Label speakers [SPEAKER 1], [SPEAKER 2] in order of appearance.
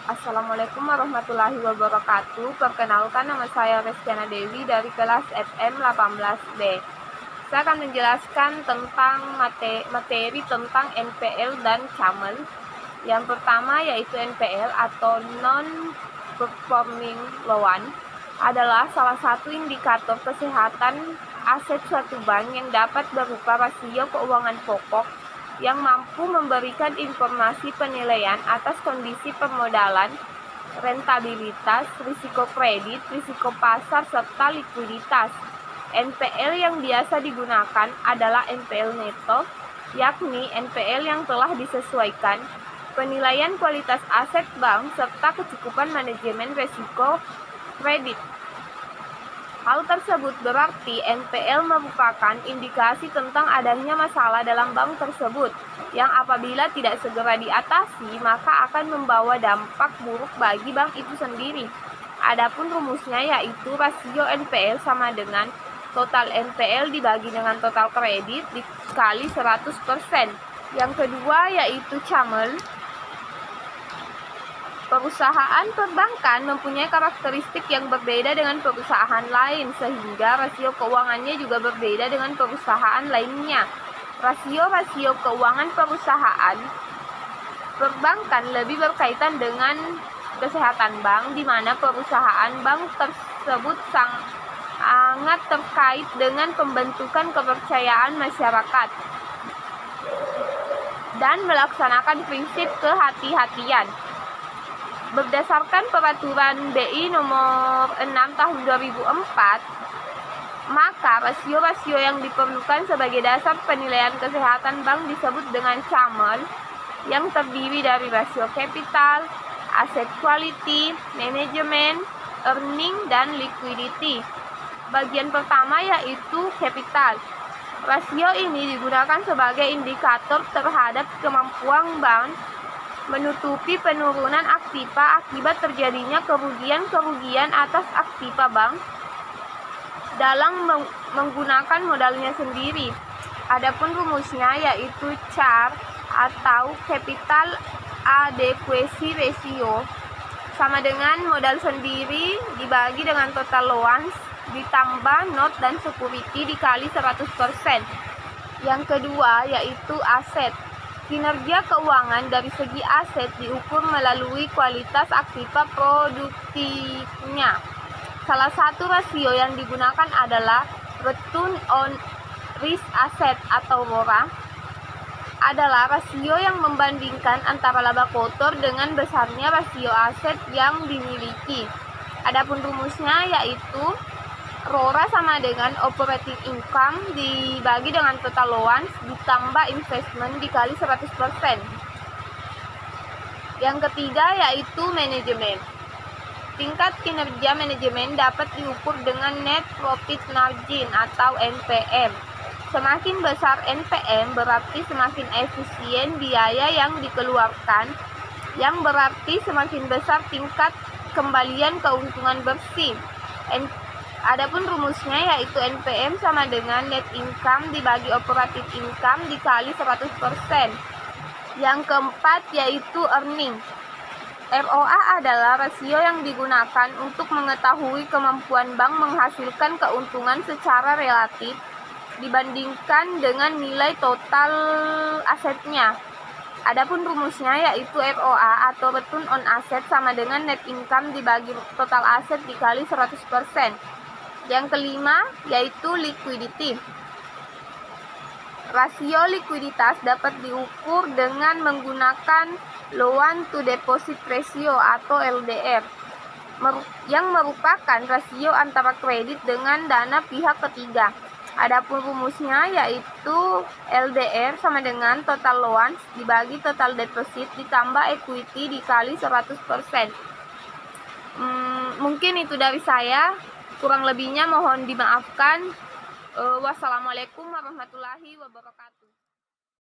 [SPEAKER 1] Assalamualaikum warahmatullahi wabarakatuh. Perkenalkan, nama saya Reskiana Dewi dari kelas FM 18B. Saya akan menjelaskan tentang materi tentang NPL dan CAML. Yang pertama yaitu NPL atau Non-Performing Loan adalah salah satu indikator kesehatan aset suatu bank yang dapat berupa rasio keuangan pokok yang mampu memberikan informasi penilaian atas kondisi permodalan, rentabilitas, risiko kredit, risiko pasar, serta likuiditas. NPL yang biasa digunakan adalah NPL neto, yakni NPL yang telah disesuaikan, penilaian kualitas aset bank, serta kecukupan manajemen risiko kredit. Hal tersebut berarti NPL merupakan indikasi tentang adanya masalah dalam bank tersebut, yang apabila tidak segera diatasi, maka akan membawa dampak buruk bagi bank itu sendiri. Adapun rumusnya yaitu rasio NPL sama dengan total NPL dibagi dengan total kredit dikali 100%. Yang kedua yaitu CAML. Perusahaan perbankan mempunyai karakteristik yang berbeda dengan perusahaan lain, sehingga rasio keuangannya juga berbeda dengan perusahaan lainnya. Rasio-rasio keuangan perusahaan perbankan lebih berkaitan dengan kesehatan bank, di mana perusahaan bank tersebut sangat terkait dengan pembentukan kepercayaan masyarakat dan melaksanakan prinsip kehati-hatian. Berdasarkan peraturan BI nomor 6 tahun 2004, maka rasio-rasio yang diperlukan sebagai dasar penilaian kesehatan bank disebut dengan CAML, yang terdiri dari rasio capital, asset quality, manajemen, earning, dan liquidity. Bagian pertama yaitu capital. Rasio ini digunakan sebagai indikator terhadap kemampuan bank menutupi penurunan aktiva akibat terjadinya kerugian atas aktiva bank dalam menggunakan modalnya sendiri. Adapun rumusnya yaitu CAR atau Capital Adequacy Ratio sama dengan modal sendiri dibagi dengan total loans ditambah note dan security dikali 100%. Yang kedua yaitu aset. Kinerja keuangan dari segi aset diukur melalui kualitas aktiva produktifnya. Salah satu rasio yang digunakan adalah Return on Risk Asset atau RORA. Adalah rasio yang membandingkan antara laba kotor dengan besarnya rasio aset yang dimiliki. Adapun rumusnya yaitu RORA sama dengan operating income dibagi dengan total loans ditambah investment dikali 100%. Yang ketiga yaitu manajemen. Tingkat kinerja manajemen dapat diukur dengan net profit margin atau NPM. Semakin besar NPM berarti semakin efisien biaya yang dikeluarkan, yang berarti semakin besar tingkat kembalian keuntungan bersih. Adapun rumusnya yaitu NPM sama dengan net income dibagi operating income dikali 100%. Yang keempat yaitu earning. ROA adalah rasio yang digunakan untuk mengetahui kemampuan bank menghasilkan keuntungan secara relatif dibandingkan dengan nilai total asetnya. Adapun rumusnya yaitu ROA atau Return on Asset sama dengan net income dibagi total aset dikali 100%. Yang kelima yaitu liquidity. Rasio likuiditas dapat diukur dengan menggunakan loan to deposit ratio atau LDR, yang merupakan rasio antara kredit dengan dana pihak ketiga. Adapun rumusnya yaitu LDR sama dengan total loans dibagi total deposit ditambah equity dikali 100%. Mungkin itu dari saya. Kurang lebihnya mohon dimaafkan. Wassalamualaikum warahmatullahi wabarakatuh.